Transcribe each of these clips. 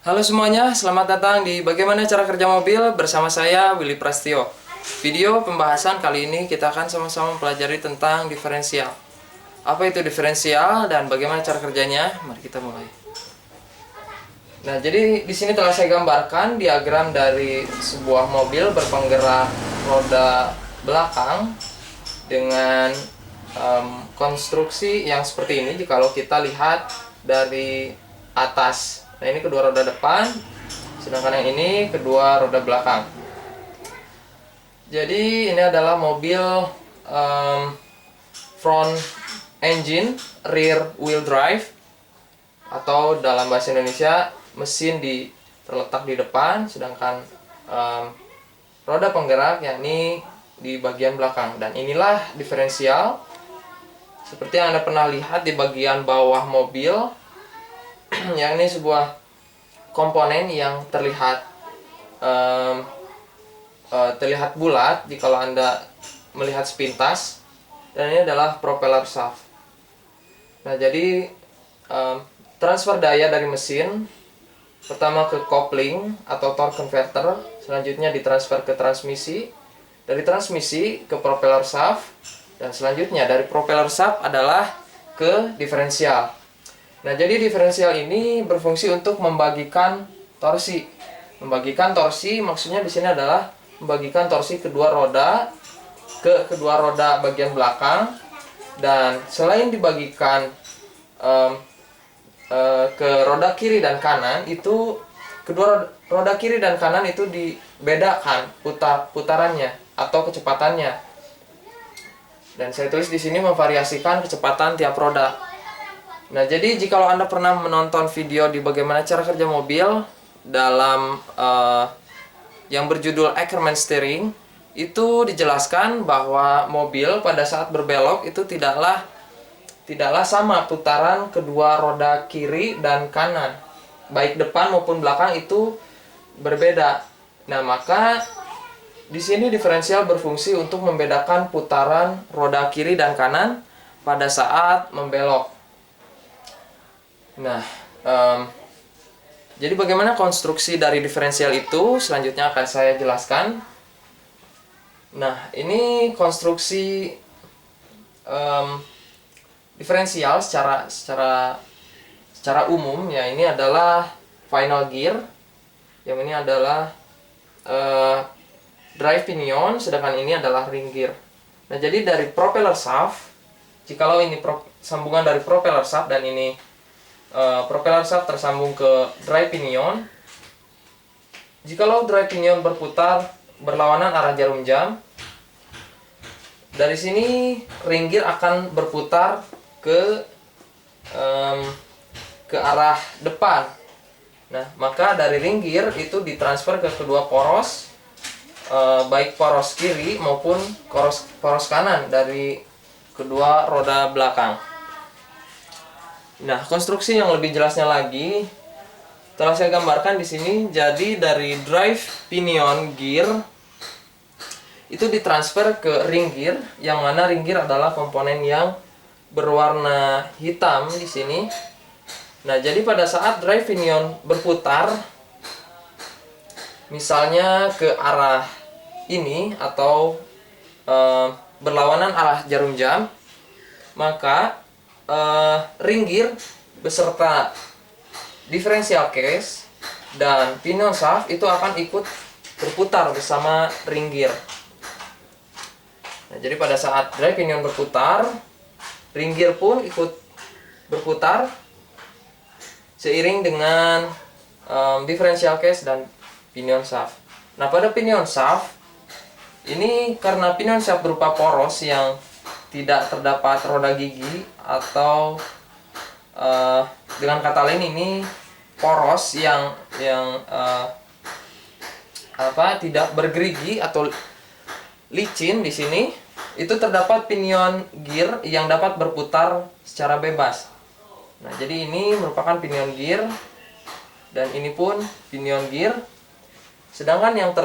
Halo semuanya, selamat datang di Bagaimana Cara Kerja Mobil bersama saya, Willy Prastio. Video pembahasan kali ini kita akan sama-sama mempelajari tentang diferensial. Apa itu diferensial dan bagaimana cara kerjanya? Mari kita mulai. Nah, jadi di sini telah saya gambarkan diagram dari sebuah mobil berpenggerak roda belakang dengan konstruksi yang seperti ini jikalau kita lihat dari atas. Nah, ini kedua roda depan, sedangkan yang ini kedua roda belakang. Jadi ini adalah mobil front engine rear wheel drive, atau dalam bahasa Indonesia mesin terletak di depan, sedangkan roda penggerak yakni di bagian belakang. Dan inilah diferensial. Seperti yang Anda pernah lihat di bagian bawah mobil, yang ini sebuah komponen yang terlihat bulat jika Anda melihat sepintas, dan ini adalah propeller shaft. Nah, jadi transfer daya dari mesin pertama ke coupling atau torque converter, selanjutnya ditransfer ke transmisi, dari transmisi ke propeller shaft, dan selanjutnya dari propeller shaft adalah ke diferensial. Nah, jadi diferensial ini berfungsi untuk membagikan torsi. Membagikan torsi maksudnya di sini adalah membagikan torsi kedua roda ke kedua roda bagian belakang, dan selain dibagikan ke roda kiri dan kanan, itu kedua roda kiri dan kanan itu dibedakan putarannya atau kecepatannya. Dan saya tulis di sini memvariasikan kecepatan tiap roda. Nah, jadi jikalau Anda pernah menonton video di Bagaimana Cara Kerja Mobil dalam yang berjudul Ackerman Steering, itu dijelaskan bahwa mobil pada saat berbelok itu tidaklah sama putaran kedua roda kiri dan kanan, baik depan maupun belakang itu berbeda. Nah, maka di sini diferensial berfungsi untuk membedakan putaran roda kiri dan kanan pada saat membelok. Nah, jadi bagaimana konstruksi dari diferensial itu selanjutnya akan saya jelaskan. Nah, ini konstruksi diferensial secara umum ya. Ini adalah final gear, yang ini adalah drive pinion, sedangkan ini adalah ring gear. Nah, jadi dari propeller shaft, jikalau ini sambungan dari propeller shaft dan ini propeller shaft tersambung ke drive pinion, jikalau drive pinion berputar berlawanan arah jarum jam, dari sini ring gear akan berputar ke arah depan. Nah, maka dari ring gear itu ditransfer ke kedua poros, baik poros kiri maupun poros kanan dari kedua roda belakang. Nah, konstruksi yang lebih jelasnya lagi telah saya gambarkan di sini. Jadi dari drive pinion gear itu ditransfer ke ring gear, yang mana ring gear adalah komponen yang berwarna hitam di sini. Nah, jadi pada saat drive pinion berputar, misalnya ke arah ini atau berlawanan arah jarum jam, maka ring gear beserta differential case dan pinion shaft itu akan ikut berputar bersama ring gear. Nah, jadi pada saat drive pinion berputar, ring gear pun ikut berputar seiring dengan differential case dan pinion shaft. Nah, pada pinion shaft ini, karena pinion shaft berupa poros yang tidak terdapat roda gigi, atau dengan kata lain ini poros yang tidak bergerigi atau licin di sini, itu terdapat pinion gear yang dapat berputar secara bebas. Nah, jadi ini merupakan pinion gear dan ini pun pinion gear. Sedangkan yang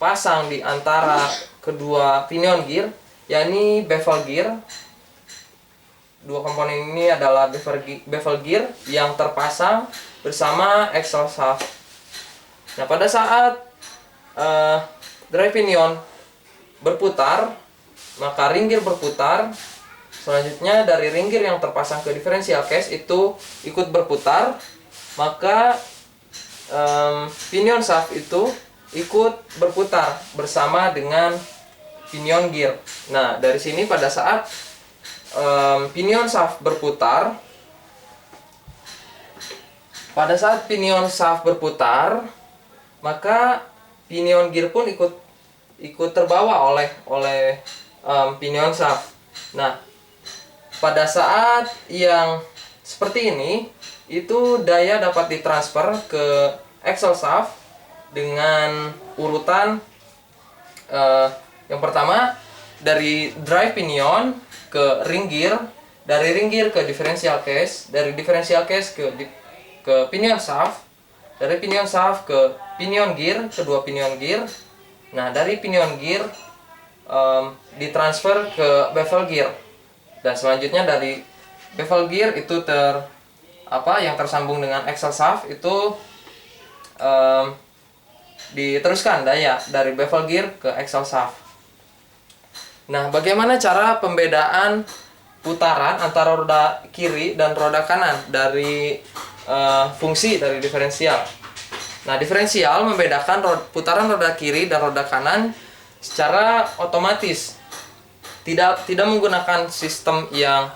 pasang di antara kedua pinion gear yakni bevel gear, Dua komponen ini adalah bevel gear yang terpasang bersama axle shaft. Nah, pada saat drive pinion berputar, maka ring gear berputar. Selanjutnya dari ring gear yang terpasang ke differential case itu ikut berputar, maka pinion shaft itu ikut berputar bersama dengan pinion gear. Nah, dari sini pada saat pinion shaft berputar, maka pinion gear pun ikut terbawa oleh pinion shaft. Nah, pada saat yang seperti ini, itu daya dapat ditransfer ke axle shaft dengan urutan yang pertama dari drive pinion ke ring gear, dari ring gear ke differential case, dari differential case ke pinion shaft, dari pinion shaft ke pinion gear, kedua pinion gear. Nah, dari pinion gear ditransfer ke bevel gear, dan selanjutnya dari bevel gear itu yang tersambung dengan axle shaft itu diteruskan daya dari bevel gear ke axle shaft. Nah, bagaimana cara pembedaan putaran antara roda kiri dan roda kanan dari fungsi dari diferensial? Nah, diferensial membedakan putaran roda kiri dan roda kanan secara otomatis. Tidak menggunakan sistem yang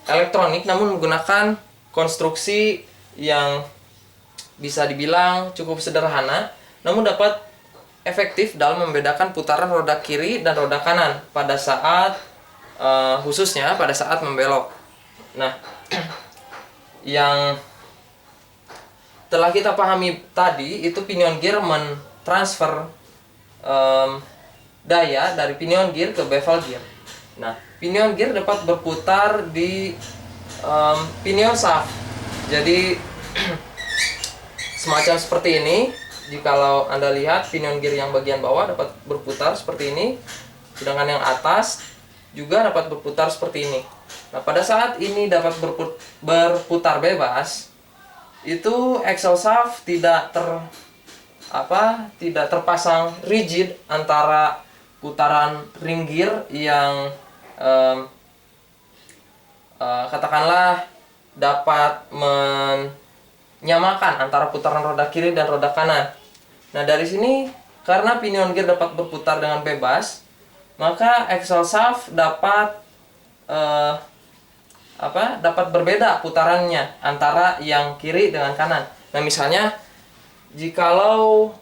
elektronik, namun menggunakan konstruksi yang bisa dibilang cukup sederhana, namun dapat efektif dalam membedakan putaran roda kiri dan roda kanan pada saat khususnya pada saat membelok. Nah, yang telah kita pahami tadi itu pinion gear mentransfer daya dari pinion gear ke bevel gear. Nah, pinion gear dapat berputar di pinion shaft. Jadi semacam seperti ini. Jikalau Anda lihat pinion gear yang bagian bawah dapat berputar seperti ini, sedangkan yang atas juga dapat berputar seperti ini. Nah, pada saat ini dapat berputar bebas, itu axle shaft tidak terpasang rigid antara putaran ring gear yang katakanlah dapat menyamakan antara putaran roda kiri dan roda kanan. Nah, dari sini karena pinion gear dapat berputar dengan bebas, maka axle shaft dapat berbeda putarannya antara yang kiri dengan kanan. Nah, misalnya jikalau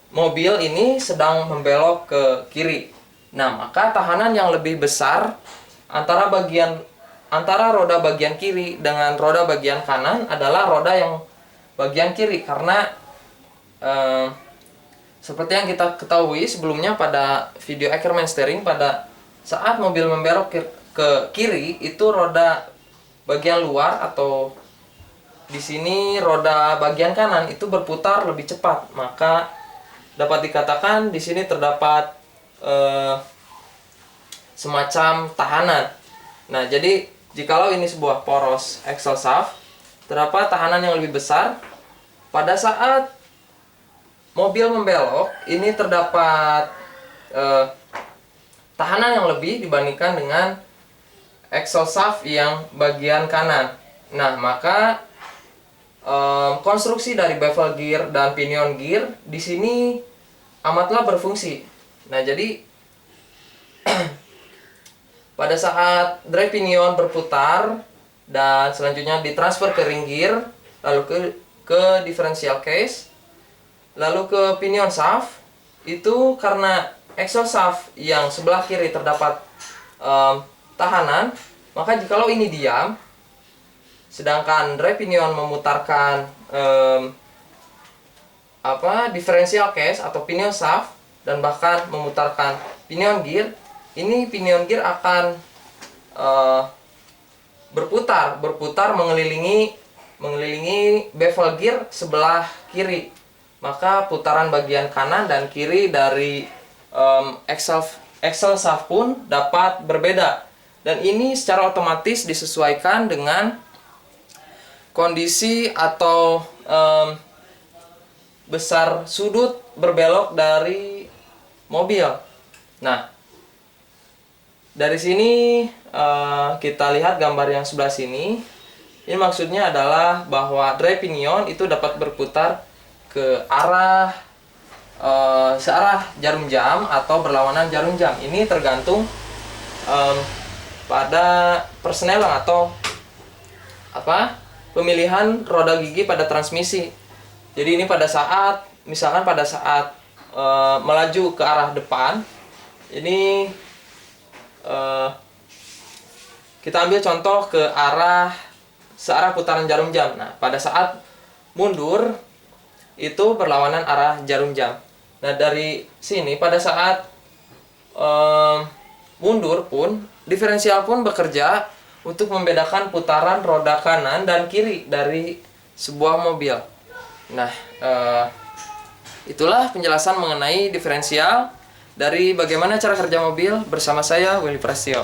mobil ini sedang membelok ke kiri, nah maka tahanan yang lebih besar antara roda bagian kiri dengan roda bagian kanan adalah roda yang bagian kiri, karena seperti yang kita ketahui sebelumnya pada video Ackerman steering, pada saat mobil membelok ke kiri itu roda bagian luar atau di sini roda bagian kanan itu berputar lebih cepat, maka dapat dikatakan di sini terdapat semacam tahanan. Nah, jadi jikalau ini sebuah poros axle shaft, terdapat tahanan yang lebih besar. Pada saat mobil membelok, ini terdapat tahanan yang lebih dibandingkan dengan axle shaft yang bagian kanan. Nah, maka konstruksi dari bevel gear dan pinion gear di sini amatlah berfungsi. Nah, jadi pada saat drive pinion berputar dan selanjutnya ditransfer ke ring gear, lalu ke differential case, lalu ke pinion shaft, itu karena axle shaft yang sebelah kiri terdapat tahanan, maka jikalau ini diam, sedangkan drive pinion memutarkan differential case atau pinion shaft dan bahkan memutarkan pinion gear, ini pinion gear akan berputar mengelilingi bevel gear sebelah kiri. Maka putaran bagian kanan dan kiri dari axle shaft pun dapat berbeda. Dan ini secara otomatis disesuaikan dengan kondisi atau besar sudut berbelok dari mobil. Nah, dari sini kita lihat gambar yang sebelah sini. Ini maksudnya adalah bahwa drive pinion itu dapat berputar ke arah searah jarum jam atau berlawanan jarum jam. Ini tergantung pada persneling atau pemilihan roda gigi pada transmisi. Jadi ini pada saat misalkan pada saat melaju ke arah depan, ini kita ambil contoh ke arah searah putaran jarum jam. Nah, pada saat mundur itu berlawanan arah jarum jam. Nah, dari sini pada saat mundur pun diferensial pun bekerja untuk membedakan putaran roda kanan dan kiri dari sebuah mobil. Nah, itulah penjelasan mengenai diferensial dari bagaimana cara kerja mobil bersama saya, Willy Prasetyo.